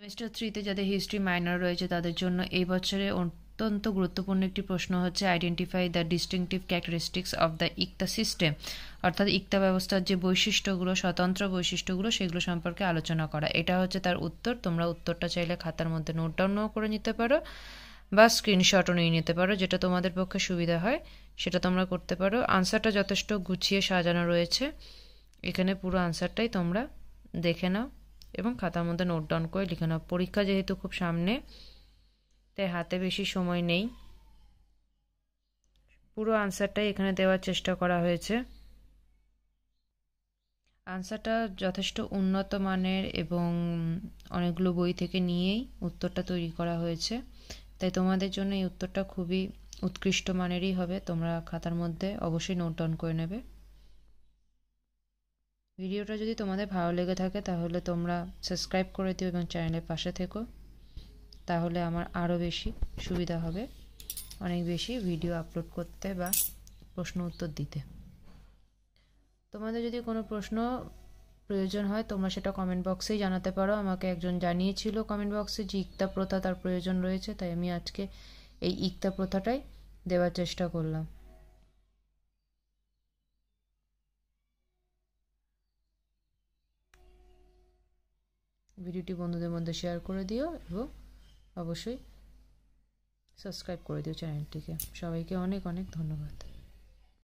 Semester 3-তে যাদের history minor রয়েছে তাদের জন্য এই বছরে অত্যন্ত গুরুত্বপূর্ণ একটি প্রশ্ন হচ্ছে identify the distinctive characteristics of the ইকতা সিস্টেম, অর্থাৎ ইকতা ব্যবস্থার যে বৈশিষ্ট্যগুলো, স্বতন্ত্র বৈশিষ্ট্যগুলো, সেগুলো সম্পর্কে আলোচনা করা। এটা হচ্ছে তার উত্তর। তোমরা উত্তরটা চাইলে খাতার মধ্যে নোট ডাউনও করে নিতে পারো বা স্ক্রিনশটও নিয়ে নিতে পারো, যেটা তোমাদের পক্ষে সুবিধা হয় সেটা তোমরা করতে পারো। আনসারটা যথেষ্ট গুছিয়ে সাজানো রয়েছে, এখানে পুরো আনসারটাই তোমরা দেখে নাও এবং খাতার মধ্যে নোট ডাউন করে লিখে নাও। পরীক্ষা যেহেতু খুব সামনে, তাই হাতে বেশি সময় নেই। পুরো আনসারটাই এখানে দেওয়ার চেষ্টা করা হয়েছে। আনসারটা যথেষ্ট উন্নত মানের এবং অনেকগুলো বই থেকে নিয়েই উত্তরটা তৈরি করা হয়েছে, তাই তোমাদের জন্য এই উত্তরটা খুবই উৎকৃষ্ট মানেরই হবে। তোমরা খাতার মধ্যে অবশ্যই নোট ডাউন করে নেবে। ভিডিওটা যদি তোমাদের ভালো লেগে থাকে তাহলে তোমরা সাবস্ক্রাইব করে দিও এবং চ্যানেলের পাশে থেকো, তাহলে আমার আরও বেশি সুবিধা হবে অনেক বেশি ভিডিও আপলোড করতে বা প্রশ্ন উত্তর দিতে। তোমাদের যদি কোনো প্রশ্ন প্রয়োজন হয় তোমরা সেটা কমেন্ট বক্সেই জানাতে পারো। আমাকে একজন জানিয়েছিল কমেন্ট বক্সে যে ইকতা প্রথা তার প্রয়োজন রয়েছে, তাই আমি আজকে এই ইকতা প্রথাটাই দেওয়ার চেষ্টা করলাম। ভিডিওটি বন্ধুদের মধ্যে শেয়ার করে দিও এবং অবশ্যই সাবস্ক্রাইব করে দিও চ্যানেলটিকে। সবাইকে অনেক অনেক ধন্যবাদ।